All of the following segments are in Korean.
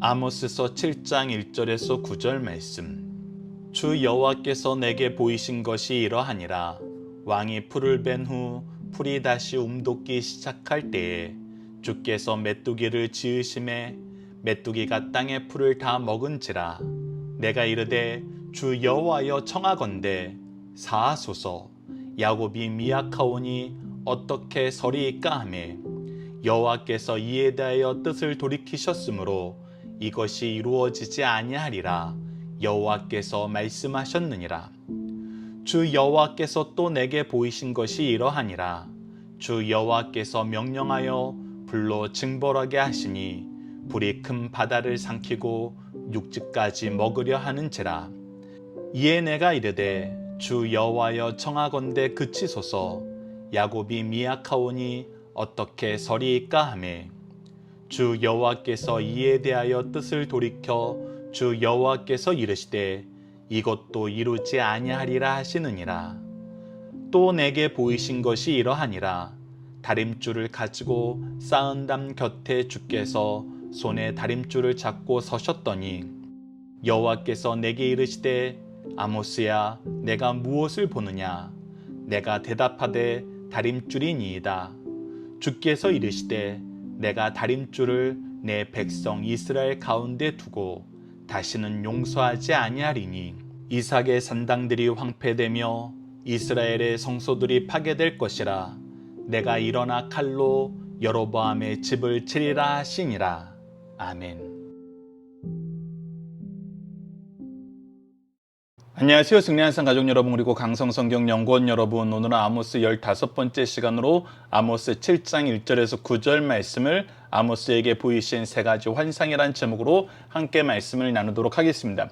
아모스서 7장 1절에서 9절 말씀. 주 여호와께서 내게 보이신 것이 이러하니라. 왕이 풀을 벤 후 풀이 다시 움돋기 시작할 때에 주께서 메뚜기를 지으심에 메뚜기가 땅의 풀을 다 먹은지라. 내가 이르되 주 여호와여 청하건대 사하소서. 야곱이 미약하오니 어떻게 서리이까 하매 여호와께서 이에 대하여 뜻을 돌이키셨으므로 이것이 이루어지지 아니하리라 여호와께서 말씀하셨느니라. 주 여호와께서 또 내게 보이신 것이 이러하니라. 주 여호와께서 명령하여 불로 징벌하게 하시니 불이 큰 바다를 삼키고 육지까지 먹으려 하는지라. 이에 내가 이르되 주 여호와여 청하건대 그치소서. 야곱이 미약하오니 어떻게 서리이까 하매 주 여호와께서 이에 대하여 뜻을 돌이켜 주 여호와께서 이르시되 이것도 이루지 아니하리라 하시느니라. 또 내게 보이신 것이 이러하니라. 다림줄을 가지고 쌓은 담 곁에 주께서 손에 다림줄을 잡고 서셨더니 여호와께서 내게 이르시되 아모스야 내가 무엇을 보느냐. 내가 대답하되 다림줄이니이다. 주께서 이르시되 내가 다림줄을 내 백성 이스라엘 가운데 두고 다시는 용서하지 아니하리니 이삭의 산당들이 황폐되며 이스라엘의 성소들이 파괴될 것이라. 내가 일어나 칼로 여로보암의 집을 치리라 하시니라. 아멘. 안녕하세요. 승리한산 가족 여러분, 그리고 강성성경연구원 여러분. 오늘은 아모스 15번째 시간으로 아모스 7장 1절에서 9절 말씀을 아모스에게 보이신 세 가지 환상이라는 제목으로 함께 말씀을 나누도록 하겠습니다.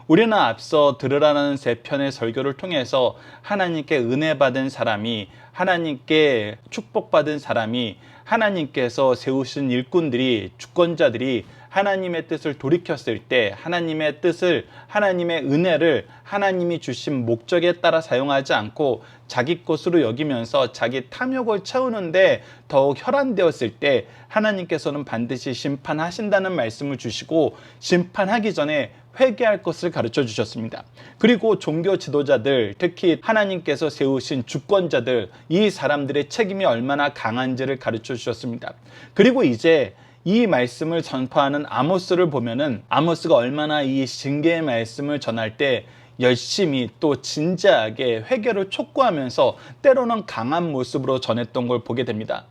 우리는 앞서 들으라는 세 편의 설교를 통해서 하나님께 은혜 받은 사람이, 하나님께 축복받은 사람이, 하나님께서 세우신 일꾼들이, 주권자들이 하나님의 뜻을 돌이켰을 때 하나님의 뜻을, 하나님의 은혜를 하나님이 주신 목적에 따라 사용하지 않고 자기 것으로 여기면서 자기 탐욕을 채우는데 더욱 혈안되었을 때 하나님께서는 반드시 심판하신다는 말씀을 주시고 심판하기 전에 회개할 것을 가르쳐 주셨습니다. 그리고 종교 지도자들, 특히 하나님께서 세우신 주권자들, 이 사람들의 책임이 얼마나 강한지를 가르쳐 주셨습니다. 그리고 이제 이 말씀을 전파하는 아모스를 보면은 아모스가 얼마나 이 징계의 말씀을 전할 때 열심히 또 진지하게 회개를 촉구하면서 때로는 강한 모습으로 전했던 걸 보게 됩니다.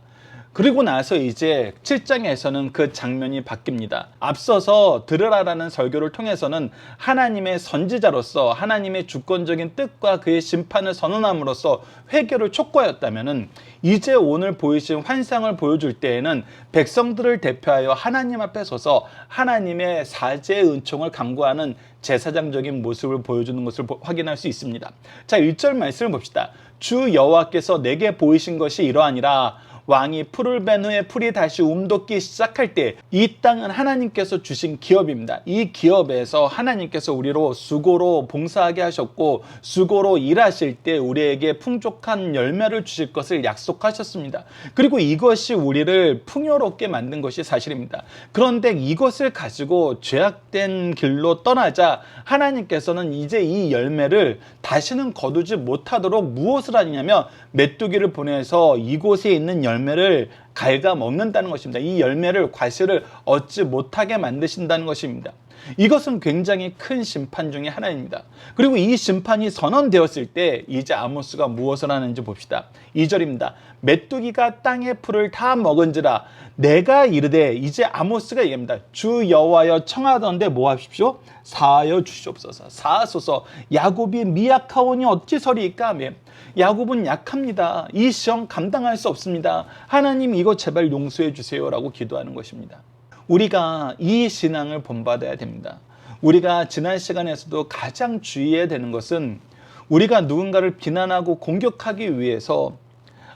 그리고 나서 이제 7장에서는 그 장면이 바뀝니다. 앞서서 들으라라는 설교를 통해서는 하나님의 선지자로서 하나님의 주권적인 뜻과 그의 심판을 선언함으로써 회개를 촉구하였다면은 이제 오늘 보이신 환상을 보여줄 때에는 백성들을 대표하여 하나님 앞에 서서 하나님의 사죄의 은총을 간구하는 제사장적인 모습을 보여주는 것을 확인할 수 있습니다. 자, 1절 말씀을 봅시다. 주 여호와께서 내게 보이신 것이 이러하니라. 왕이 풀을 벤 후에 풀이 다시 움돋기 시작할 때 이 땅은 하나님께서 주신 기업입니다. 이 기업에서 하나님께서 우리로 수고로 봉사하게 하셨고 수고로 일하실 때 우리에게 풍족한 열매를 주실 것을 약속하셨습니다. 그리고 이것이 우리를 풍요롭게 만든 것이 사실입니다. 그런데 이것을 가지고 죄악된 길로 떠나자 하나님께서는 이제 이 열매를 다시는 거두지 못하도록 무엇을 하냐면 메뚜기를 보내서 이곳에 있는 열매를 갉아먹는다는 것입니다. 이 열매를, 과실을 얻지 못하게 만드신다는 것입니다. 이것은 굉장히 큰 심판 중에 하나입니다. 그리고 이 심판이 선언되었을 때 이제 아모스가 무엇을 하는지 봅시다. 2절입니다. 메뚜기가 땅의 풀을 다 먹은지라. 내가 이르되, 이제 아모스가 얘기합니다. 주 여호와여 청하던대 뭐 하십시오? 사하여 주시옵소서. 사하소서. 야곱이 미약하오니 어찌 서리이까 하며 야곱은 약합니다. 이 시험 감당할 수 없습니다. 하나님 이거 제발 용서해 주세요 라고 기도하는 것입니다. 우리가 이 신앙을 본받아야 됩니다. 우리가 지난 시간에서도 가장 주의해야 되는 것은 우리가 누군가를 비난하고 공격하기 위해서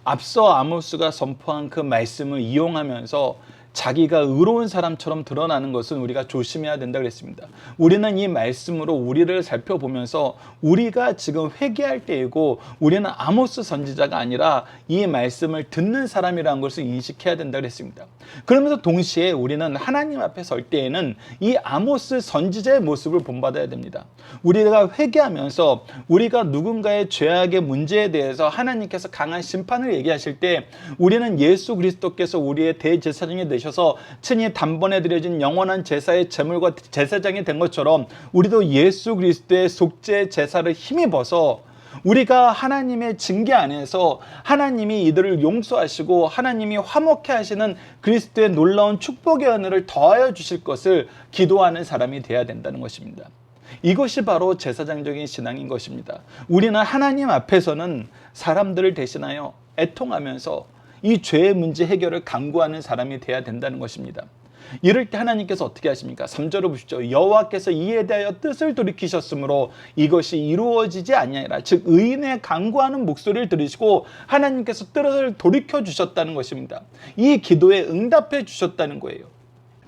앞서 아모스가 선포한 그 말씀을 이용하면서 자기가 의로운 사람처럼 드러나는 것은 우리가 조심해야 된다 그랬습니다. 우리는 이 말씀으로 우리를 살펴보면서 우리가 지금 회개할 때이고 우리는 아모스 선지자가 아니라 이 말씀을 듣는 사람이라는 것을 인식해야 된다 그랬습니다. 그러면서 동시에 우리는 하나님 앞에 설 때에는 이 아모스 선지자의 모습을 본받아야 됩니다. 우리가 회개하면서 우리가 누군가의 죄악의 문제에 대해서 하나님께서 강한 심판을 얘기하실 때 우리는 예수 그리스도께서 우리의 대제사장이 되셔서 친히 단번에 드려진 영원한 제사의 제물과 제사장이 된 것처럼 우리도 예수 그리스도의 속죄 제사를 힘입어서 우리가 하나님의 징계 안에서 하나님이 이들을 용서하시고 하나님이 화목해 하시는 그리스도의 놀라운 축복의 은혜를 더하여 주실 것을 기도하는 사람이 되어야 된다는 것입니다. 이것이 바로 제사장적인 신앙인 것입니다. 우리는 하나님 앞에서는 사람들을 대신하여 애통하면서 이 죄의 문제 해결을 강구하는 사람이 되어야 된다는 것입니다. 이럴 때 하나님께서 어떻게 하십니까? 3절을 보십시오. 여호와께서 이에 대하여 뜻을 돌이키셨으므로 이것이 이루어지지 아니하리라. 즉 의인의 간구하는 목소리를 들으시고 하나님께서 뜻을 돌이켜 주셨다는 것입니다. 이 기도에 응답해 주셨다는 거예요.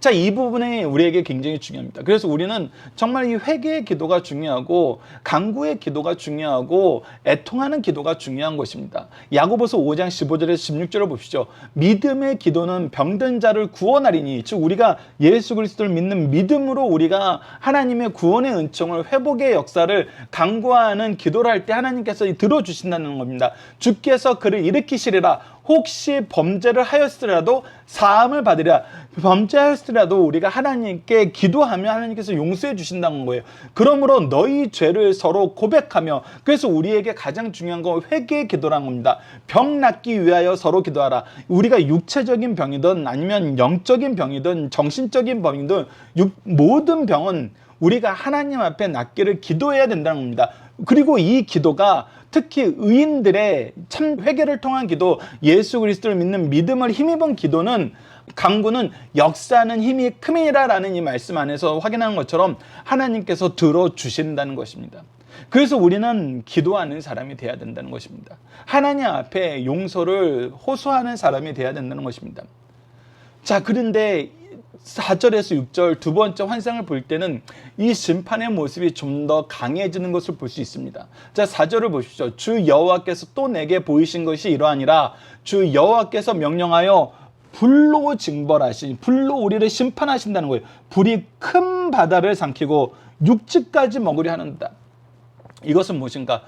자, 이 부분이 우리에게 굉장히 중요합니다. 그래서 우리는 정말 이 회개의 기도가 중요하고 간구의 기도가 중요하고 애통하는 기도가 중요한 것입니다. 야고보서 5장 15절에서 16절을 보십시오. 믿음의 기도는 병든 자를 구원하리니, 즉 우리가 예수 그리스도를 믿는 믿음으로 우리가 하나님의 구원의 은총을, 회복의 역사를 간구하는 기도를 할 때 하나님께서 들어주신다는 겁니다. 주께서 그를 일으키시리라. 혹시 범죄를 하였으라도 사함을 받으리라. 범죄하였으라도 우리가 하나님께 기도하면 하나님께서 용서해 주신다는 거예요. 그러므로 너희 죄를 서로 고백하며, 그래서 우리에게 가장 중요한 건 회개의 기도라는 겁니다. 병 낫기 위하여 서로 기도하라. 우리가 육체적인 병이든 아니면 영적인 병이든 정신적인 병이든 모든 병은 우리가 하나님 앞에 낫기를 기도해야 된다는 겁니다. 그리고 이 기도가 특히 의인들의 참 회개를 통한 기도, 예수 그리스도를 믿는 믿음을 힘입은 기도는, 간구는 역사하는 힘이 큼이라라는 이 말씀 안에서 확인하는 것처럼 하나님께서 들어주신다는 것입니다. 그래서 우리는 기도하는 사람이 되어야 된다는 것입니다. 하나님 앞에 용서를 호소하는 사람이 되어야 된다는 것입니다. 자, 그런데 4절에서 6절 두 번째 환상을 볼 때는 이 심판의 모습이 좀 더 강해지는 것을 볼 수 있습니다. 자, 4절을 보십시오. 주 여호와께서 또 내게 보이신 것이 이러하니라. 주 여호와께서 명령하여 불로 징벌하신, 불로 우리를 심판하신다는 거예요. 불이 큰 바다를 삼키고 육지까지 먹으려 하는다. 이것은 무엇인가?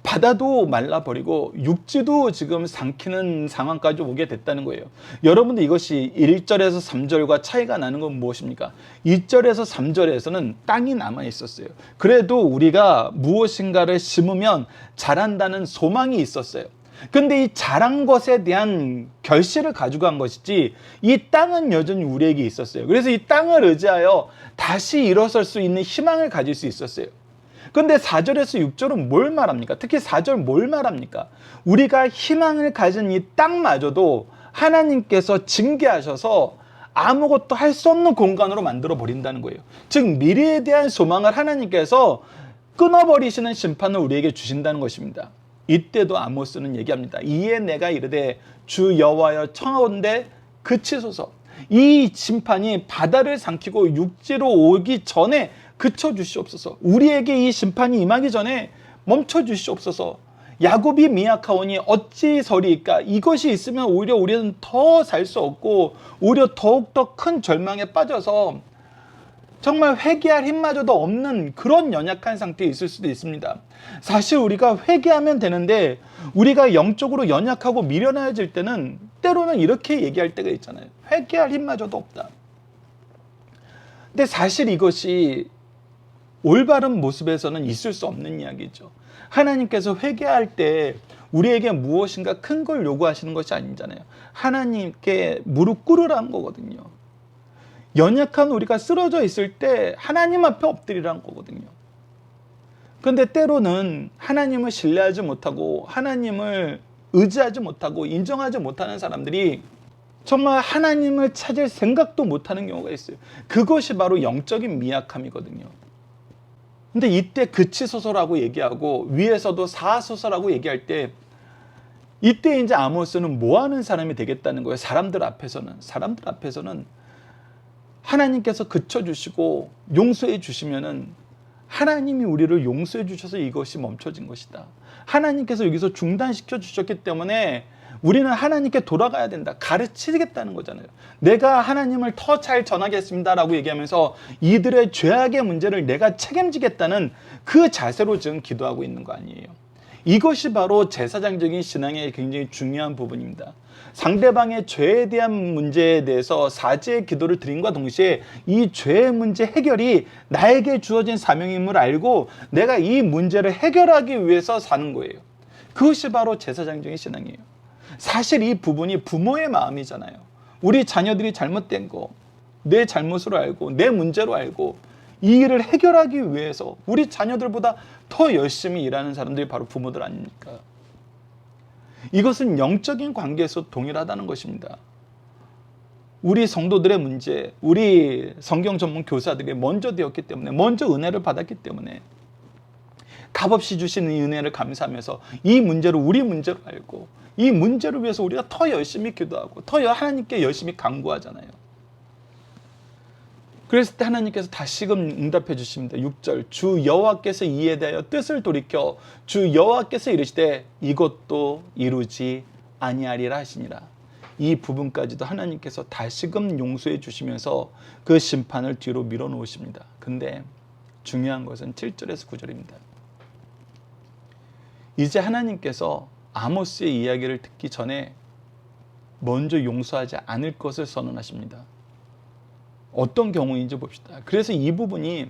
바다도 말라버리고 육지도 지금 삼키는 상황까지 오게 됐다는 거예요. 여러분들, 이것이 1절에서 3절과 차이가 나는 건 무엇입니까? 2절에서 3절에서는 땅이 남아 있었어요. 그래도 우리가 무엇인가를 심으면 자란다는 소망이 있었어요. 근데 이 자란 것에 대한 결실을 가지고 간 것이지 이 땅은 여전히 우리에게 있었어요. 그래서 이 땅을 의지하여 다시 일어설 수 있는 희망을 가질 수 있었어요. 그런데 4절에서 6절은 뭘 말합니까? 특히 4절 뭘 말합니까? 우리가 희망을 가진 이 땅마저도 하나님께서 징계하셔서 아무것도 할 수 없는 공간으로 만들어 버린다는 거예요. 즉 미래에 대한 소망을 하나님께서 끊어버리시는 심판을 우리에게 주신다는 것입니다. 이때도 아모스는 얘기합니다. 이에 내가 이르되 주 여호와여 청하건대 그치소서. 이 심판이 바다를 삼키고 육지로 오기 전에 그쳐 주시옵소서. 우리에게 이 심판이 임하기 전에 멈춰 주시옵소서. 야곱이 미약하오니 어찌 서리이까? 이것이 있으면 오히려 우리는 더 살 수 없고 오히려 더욱더 큰 절망에 빠져서 정말 회개할 힘마저도 없는 그런 연약한 상태에 있을 수도 있습니다. 사실 우리가 회개하면 되는데 우리가 영적으로 연약하고 미련해질 때는 때로는 이렇게 얘기할 때가 있잖아요. 회개할 힘마저도 없다. 근데 사실 이것이 올바른 모습에서는 있을 수 없는 이야기죠. 하나님께서 회개할 때 우리에게 무엇인가 큰 걸 요구하시는 것이 아니잖아요. 하나님께 무릎 꿇으라는 거거든요. 연약한 우리가 쓰러져 있을 때 하나님 앞에 엎드리라는 거거든요. 그런데 때로는 하나님을 신뢰하지 못하고 하나님을 의지하지 못하고 인정하지 못하는 사람들이 정말 하나님을 찾을 생각도 못하는 경우가 있어요. 그것이 바로 영적인 미약함이거든요. 근데 이때 그치소서라고 얘기하고 위에서도 사소서라고 얘기할 때 이때 이제 아모스는 뭐 하는 사람이 되겠다는 거예요. 사람들 앞에서는 하나님께서 그쳐주시고 용서해 주시면은 하나님이 우리를 용서해 주셔서 이것이 멈춰진 것이다. 하나님께서 여기서 중단시켜 주셨기 때문에 우리는 하나님께 돌아가야 된다. 가르치겠다는 거잖아요. 내가 하나님을 더 잘 전하겠습니다라고 얘기하면서 이들의 죄악의 문제를 내가 책임지겠다는 그 자세로 지금 기도하고 있는 거 아니에요. 이것이 바로 제사장적인 신앙의 굉장히 중요한 부분입니다. 상대방의 죄에 대한 문제에 대해서 사죄의 기도를 드림과 동시에 이 죄의 문제 해결이 나에게 주어진 사명임을 알고 내가 이 문제를 해결하기 위해서 사는 거예요. 그것이 바로 제사장적인 신앙이에요. 사실 이 부분이 부모의 마음이잖아요. 우리 자녀들이 잘못된 거, 내 잘못으로 알고 내 문제로 알고 이 일을 해결하기 위해서 우리 자녀들보다 더 열심히 일하는 사람들이 바로 부모들 아닙니까? 이것은 영적인 관계에서 동일하다는 것입니다. 우리 성도들의 문제, 우리 성경 전문 교사들이 먼저 되었기 때문에, 먼저 은혜를 받았기 때문에 값없이 주시는 이 은혜를 감사하면서 이 문제를 우리 문제로 알고 이 문제를 위해서 우리가 더 열심히 기도하고 더 하나님께 열심히 간구하잖아요. 그랬을 때 하나님께서 다시금 응답해 주십니다. 6절 주 여호와께서 이에 대하여 뜻을 돌이켜 주 여호와께서 이르시되 이것도 이루지 아니하리라 하시니라. 이 부분까지도 하나님께서 다시금 용서해 주시면서 그 심판을 뒤로 밀어놓으십니다. 근데 중요한 것은 7절에서 9절입니다. 이제 하나님께서 아모스의 이야기를 듣기 전에 먼저 용서하지 않을 것을 선언하십니다. 어떤 경우인지 봅시다. 그래서 이 부분이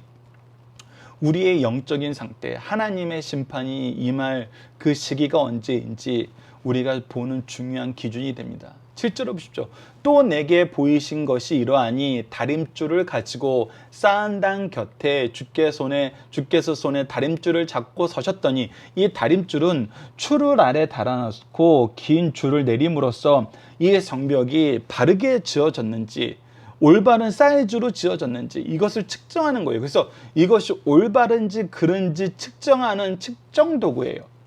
우리의 영적인 상태, 하나님의 심판이 임할 그 시기가 언제인지 우리가 보는 중요한 기준이 됩니다. 7절을 보십시오. 또 내게 보이신 것이 이러하니 다림줄을 가지고 쌓은 당 곁에 주께서 손에 다림줄을 잡고 서셨더니 이 다림줄은 추를 아래 달아놓고 긴 줄을 내림으로써 이 성벽이 바르게 지어졌는지 올바른 사이즈로 지어졌는지 이것을 측정하는 거예요. 그래서 이것이 올바른지 그른지 측정하는 측정 도구예요.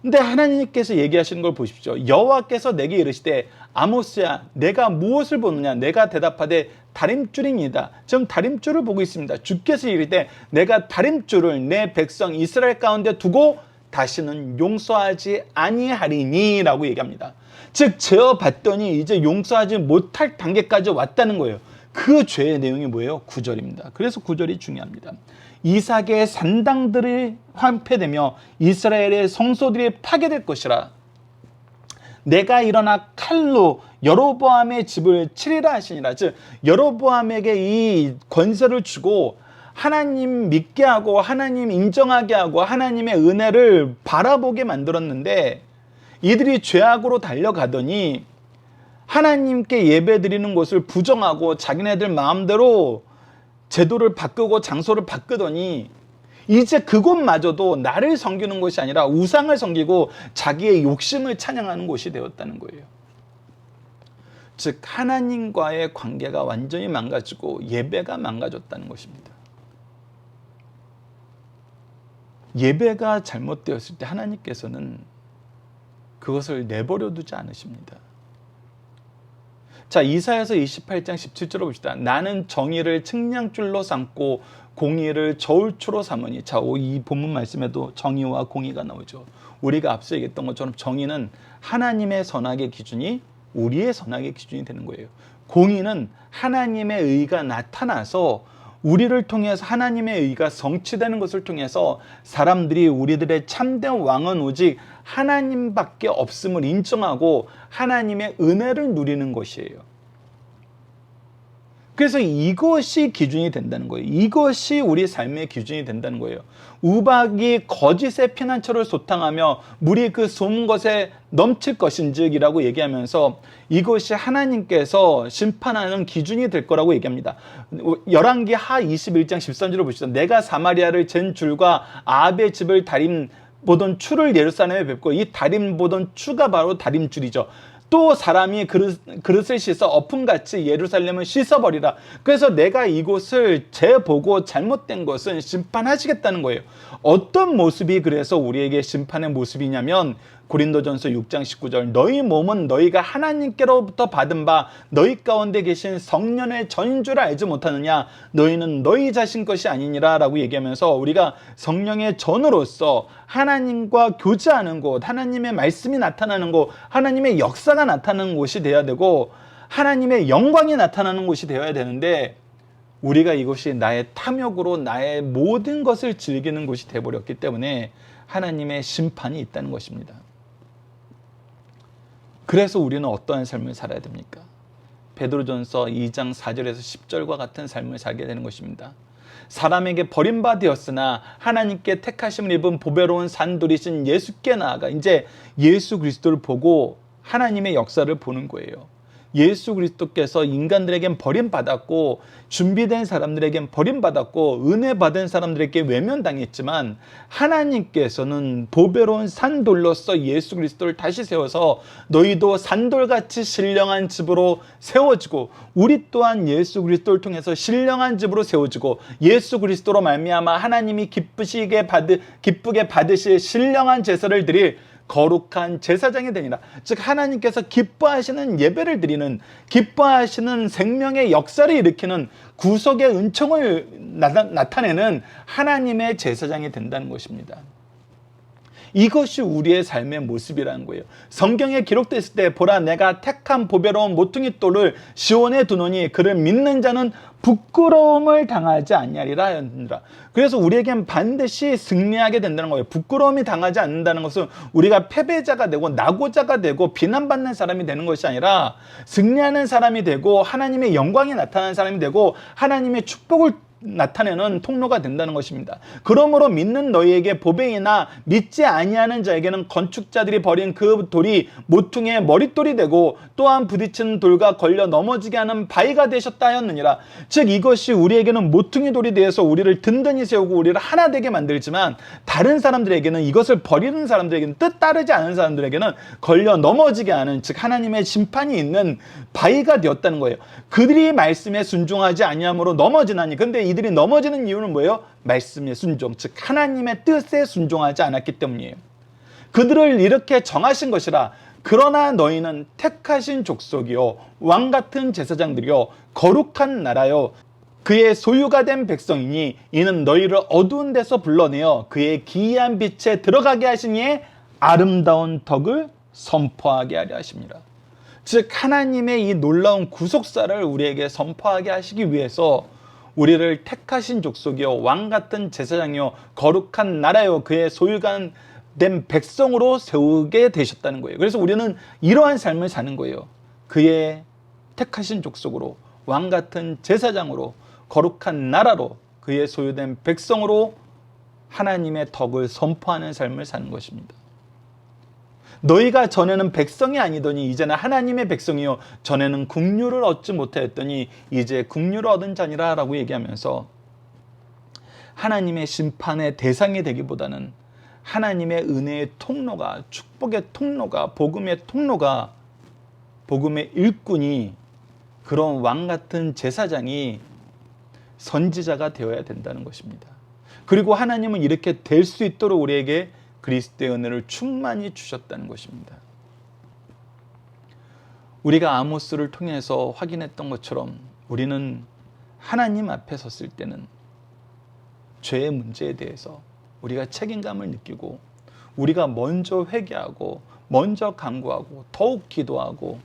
근데 하나님께서 얘기하시는 걸 보십시오. 여호와께서 내게 이르시되 아모스야 내가 무엇을 보느냐. 내가 대답하되 다림줄입니다. 지금 다림줄을 보고 있습니다. 주께서 이르되 내가 다림줄을 내 백성 이스라엘 가운데 두고 다시는 용서하지 아니하리니 라고 얘기합니다. 즉 재어봤더니 이제 용서하지 못할 단계까지 왔다는 거예요. 그 죄의 내용이 뭐예요? 9절입니다. 그래서 9절이 중요합니다. 이삭의 산당들이 황폐되며 이스라엘의 성소들이 파괴될 것이라. 내가 일어나 칼로 여로보암의 집을 치리라 하시니라. 즉 여로보암에게 이 권세를 주고 하나님 믿게 하고 하나님 인정하게 하고 하나님의 은혜를 바라보게 만들었는데 이들이 죄악으로 달려가더니 하나님께 예배드리는 것을 부정하고 자기네들 마음대로 제도를 바꾸고 장소를 바꾸더니 이제 그곳마저도 나를 섬기는 것이 아니라 우상을 섬기고 자기의 욕심을 찬양하는 곳이 되었다는 거예요. 즉 하나님과의 관계가 완전히 망가지고 예배가 망가졌다는 것입니다. 예배가 잘못되었을 때 하나님께서는 그것을 내버려 두지 않으십니다. 자, 이사야서 28장 17절을 봅시다. 나는 정의를 측량줄로 삼고 공의를 저울추로 삼으니. 자, 이 본문 말씀에도 정의와 공의가 나오죠. 우리가 앞서 얘기했던 것처럼 정의는 하나님의 선악의 기준이 우리의 선악의 기준이 되는 거예요. 공의는 하나님의 의가 나타나서 우리를 통해서 하나님의 의가 성취되는 것을 통해서 사람들이 우리들의 참된 왕은 오직 하나님밖에 없음을 인정하고 하나님의 은혜를 누리는 것이에요. 그래서 이것이 기준이 된다는 거예요. 이것이 우리 삶의 기준이 된다는 거예요. 우박이 거짓의 피난처를 소탕하며 물이 그 솜은 것에 넘칠 것인즉이라고 얘기하면서 이것이 하나님께서 심판하는 기준이 될 거라고 얘기합니다. 열왕기 하 21장 13절을 보시죠. 내가 사마리아를 잰 줄과 아합의 집을 다림 보던 추를 예루살렘에 뵙고 이 다림 보던 추가 바로 다림줄이죠. 또 사람이 그릇을 씻어 어품같이 예루살렘을 씻어버리라. 그래서 내가 이곳을 재보고 잘못된 것은 심판하시겠다는 거예요. 어떤 모습이 그래서 우리에게 심판의 모습이냐면 고린도전서 6장 19절 너희 몸은 너희가 하나님께로부터 받은 바 너희 가운데 계신 성령의 전인 줄 알지 못하느냐 너희는 너희 자신 것이 아니니라 라고 얘기하면서 우리가 성령의 전으로서 하나님과 교제하는 곳, 하나님의 말씀이 나타나는 곳, 하나님의 역사가 나타나는 곳이 되어야 되고 하나님의 영광이 나타나는 곳이 되어야 되는데 우리가 이곳이 나의 탐욕으로 나의 모든 것을 즐기는 곳이 되어버렸기 때문에 하나님의 심판이 있다는 것입니다. 그래서 우리는 어떠한 삶을 살아야 됩니까? 베드로전서 2장 4절에서 10절과 같은 삶을 살게 되는 것입니다. 사람에게 버림받았으나 하나님께 택하심을 입은 보배로운 산돌이신 예수께 나아가 이제 예수 그리스도를 보고 하나님의 역사를 보는 거예요. 예수 그리스도께서 인간들에겐 버림받았고 준비된 사람들에겐 버림받았고 은혜 받은 사람들에게 외면당했지만 하나님께서는 보배로운 산돌로서 예수 그리스도를 다시 세워서 너희도 산돌같이 신령한 집으로 세워지고 우리 또한 예수 그리스도를 통해서 신령한 집으로 세워지고 예수 그리스도로 말미암아 하나님이 기쁘게 받으실 신령한 제사를 드릴 거룩한 제사장이 되니라. 즉 하나님께서 기뻐하시는 예배를 드리는 기뻐하시는 생명의 역사를 일으키는 구속의 은총을 나타내는 하나님의 제사장이 된다는 것입니다. 이것이 우리의 삶의 모습이라는 거예요. 성경에 기록됐을 때 보라 내가 택한 보배로운 모퉁이 돌을 시온에 두노니 그를 믿는 자는 부끄러움을 당하지 아니하리라 하였느니라. 그래서 우리에겐 반드시 승리하게 된다는 거예요. 부끄러움이 당하지 않는다는 것은 우리가 패배자가 되고 낙오자가 되고 비난받는 사람이 되는 것이 아니라 승리하는 사람이 되고 하나님의 영광이 나타나는 사람이 되고 하나님의 축복을 나타내는 통로가 된다는 것입니다. 그러므로 믿는 너희에게 보배이나 믿지 아니하는 자에게는 건축자들이 버린 그 돌이 모퉁이의 머릿돌이 되고 또한 부딪히는 돌과 걸려 넘어지게 하는 바위가 되셨다 하였느니라. 즉 이것이 우리에게는 모퉁이 돌이 되어서 우리를 든든히 세우고 우리를 하나 되게 만들지만 다른 사람들에게는 이것을 버리는 사람들에게는 뜻 따르지 않은 사람들에게는 걸려 넘어지게 하는 즉 하나님의 심판이 있는 바위가 되었다는 거예요. 그들이 말씀에 순종하지 아니함으로 넘어지나니 근데 이들이 넘어지는 이유는 뭐예요? 말씀의 순종, 즉 하나님의 뜻에 순종하지 않았기 때문이에요. 그들을 이렇게 정하신 것이라. 그러나 너희는 택하신 족속이요 왕같은 제사장들이요 거룩한 나라요 그의 소유가 된 백성이니 이는 너희를 어두운 데서 불러내어 그의 기이한 빛에 들어가게 하시니 아름다운 덕을 선포하게 하려 하십니다. 즉 하나님의 이 놀라운 구속사를 우리에게 선포하게 하시기 위해서 우리를 택하신 족속이요 왕같은 제사장이요 거룩한 나라요 그의 소유가 된 백성으로 세우게 되셨다는 거예요. 그래서 우리는 이러한 삶을 사는 거예요. 그의 택하신 족속으로 왕같은 제사장으로 거룩한 나라로 그의 소유된 백성으로 하나님의 덕을 선포하는 삶을 사는 것입니다. 너희가 전에는 백성이 아니더니 이제는 하나님의 백성이요 전에는 국류를 얻지 못하였더니 이제 국류를 얻은 자니라 라고 얘기하면서 하나님의 심판의 대상이 되기보다는 하나님의 은혜의 통로가 축복의 통로가 복음의 통로가 복음의 일꾼이 그런 왕같은 제사장이 선지자가 되어야 된다는 것입니다. 그리고 하나님은 이렇게 될 수 있도록 우리에게 그리스도의 은혜를 충만히 주셨다는 것입니다. 우리가 아모스를 통해서 확인했던 것처럼 우리는 하나님 앞에 섰을 때는 죄의 문제에 대해서 우리가 책임감을 느끼고 우리가 먼저 회개하고 먼저 간구하고 더욱 기도하고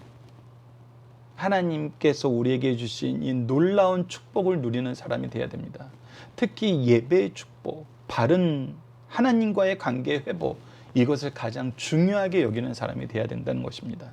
하나님께서 우리에게 주신 이 놀라운 축복을 누리는 사람이 되어야 됩니다. 특히 예배의 축복, 바른 하나님과의 관계의 회복, 이것을 가장 중요하게 여기는 사람이 되어야 된다는 것입니다.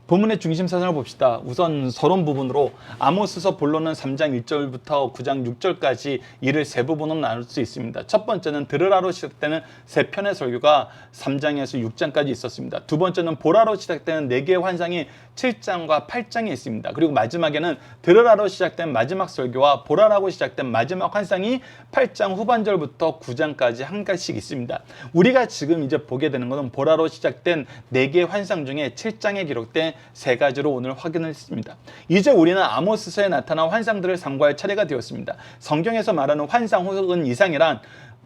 본문의 중심 사상을 봅시다. 우선 서론 부분으로 아모스서 본론은 3장 1절부터 9장 6절까지 이를 세 부분으로 나눌 수 있습니다. 첫 번째는 들으라로 시작되는 세 편의 설교가 3장에서 6장까지 있었습니다. 두 번째는 보라로 시작되는 4개의 환상이 7장과 8장에 있습니다. 그리고 마지막에는 들으라로 시작된 마지막 설교와 보라라고 시작된 마지막 환상이 8장 후반절부터 9장까지 한 가지씩 있습니다. 우리가 지금 이제 보게 되는 것은 보라로 시작된 4개의 환상 중에 7장에 기록된 3가지로 오늘 확인을 했습니다. 이제 우리는 아모스서에 나타난 환상들을 상고할 차례가 되었습니다. 성경에서 말하는 환상 혹은 이상이란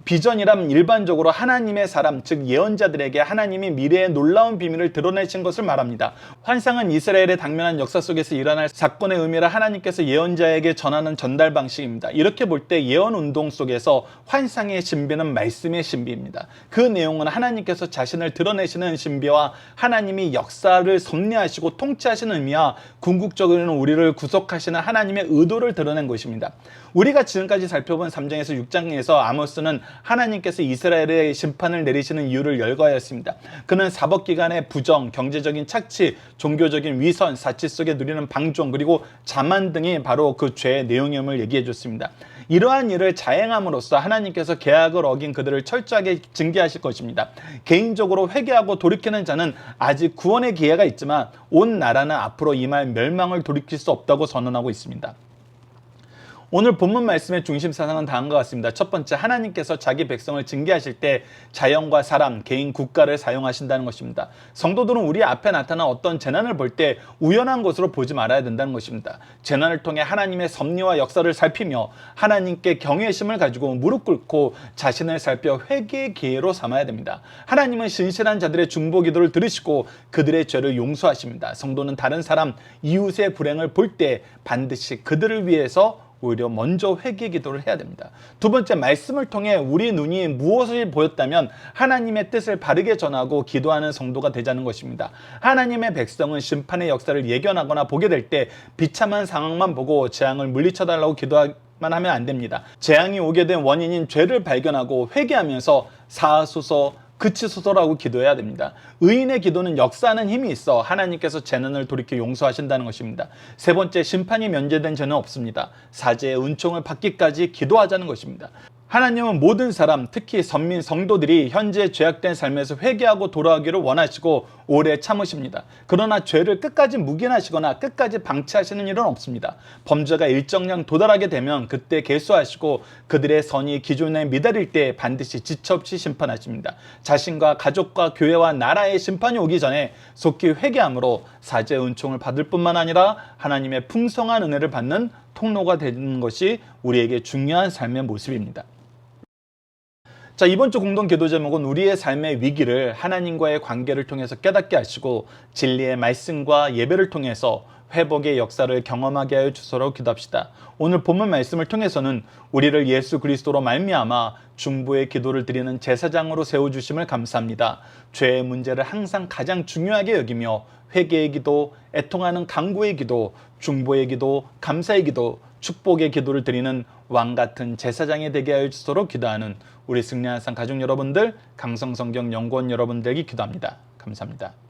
비전이란 일반적으로 하나님의 사람, 즉 예언자들에게 하나님이 미래의 놀라운 비밀을 드러내신 것을 말합니다. 환상은 이스라엘에 당면한 역사 속에서 일어날 사건의 의미를 하나님께서 예언자에게 전하는 전달 방식입니다. 이렇게 볼 때 예언 운동 속에서 환상의 신비는 말씀의 신비입니다. 그 내용은 하나님께서 자신을 드러내시는 신비와 하나님이 역사를 섭리하시고 통치하시는 의미와 궁극적으로는 우리를 구속하시는 하나님의 의도를 드러낸 것입니다. 우리가 지금까지 살펴본 3장에서 6장에서 아모스는 하나님께서 이스라엘의 심판을 내리시는 이유를 열거하였습니다. 그는 사법기관의 부정, 경제적인 착취, 종교적인 위선, 사치 속에 누리는 방종, 그리고 자만 등이 바로 그 죄의 내용임을 얘기해 줬습니다. 이러한 일을 자행함으로써 하나님께서 계약을 어긴 그들을 철저하게 징계하실 것입니다. 개인적으로 회개하고 돌이키는 자는 아직 구원의 기회가 있지만 온 나라는 앞으로 임할 멸망을 돌이킬 수 없다고 선언하고 있습니다. 오늘 본문 말씀의 중심 사상은 다음과 같습니다. 첫 번째, 하나님께서 자기 백성을 징계하실 때 자연과 사람, 개인, 국가를 사용하신다는 것입니다. 성도들은 우리 앞에 나타난 어떤 재난을 볼 때 우연한 것으로 보지 말아야 된다는 것입니다. 재난을 통해 하나님의 섭리와 역사를 살피며 하나님께 경외심을 가지고 무릎 꿇고 자신을 살펴 회개의 기회로 삼아야 됩니다. 하나님은 신실한 자들의 중보 기도를 들으시고 그들의 죄를 용서하십니다. 성도는 다른 사람, 이웃의 불행을 볼 때 반드시 그들을 위해서 오히려 먼저 회개 기도를 해야 됩니다. 두 번째, 말씀을 통해 우리 눈이 무엇을 보였다면 하나님의 뜻을 바르게 전하고 기도하는 성도가 되자는 것입니다. 하나님의 백성은 심판의 역사를 예견하거나 보게 될 때 비참한 상황만 보고 재앙을 물리쳐달라고 기도하만 하면 안 됩니다. 재앙이 오게 된 원인인 죄를 발견하고 회개하면서 사하소서 그치소서라고 기도해야 됩니다. 의인의 기도는 역사하는 힘이 있어 하나님께서 재난을 돌이켜 용서하신다는 것입니다. 세 번째, 심판이 면제된 죄는 없습니다. 사죄의 은총을 받기까지 기도하자는 것입니다. 하나님은 모든 사람, 특히 선민 성도들이 현재 죄악된 삶에서 회개하고 돌아오기를 원하시고 오래 참으십니다. 그러나 죄를 끝까지 묵인하시거나 끝까지 방치하시는 일은 없습니다. 범죄가 일정량 도달하게 되면 그때 계수하시고 그들의 선이 기존에 미달일 때 반드시 지체 없이 심판하십니다. 자신과 가족과 교회와 나라의 심판이 오기 전에 속히 회개함으로 사죄의 은총을 받을 뿐만 아니라 하나님의 풍성한 은혜를 받는 통로가 되는 것이 우리에게 중요한 삶의 모습입니다. 자, 이번 주 공동 기도 제목은 우리의 삶의 위기를 하나님과의 관계를 통해서 깨닫게 하시고 진리의 말씀과 예배를 통해서 회복의 역사를 경험하게 하여 주소서 기도합시다. 오늘 본문 말씀을 통해서는 우리를 예수 그리스도로 말미암아 중보의 기도를 드리는 제사장으로 세워주심을 감사합니다. 죄의 문제를 항상 가장 중요하게 여기며 회개의 기도, 애통하는 간구의 기도, 중보의 기도, 감사의 기도, 축복의 기도를 드리는 왕같은 제사장이 되게 하여 주소서 기도하는 우리 승리한 상 가족 여러분들, 강성성경 연구원 여러분들에게 기도합니다. 감사합니다.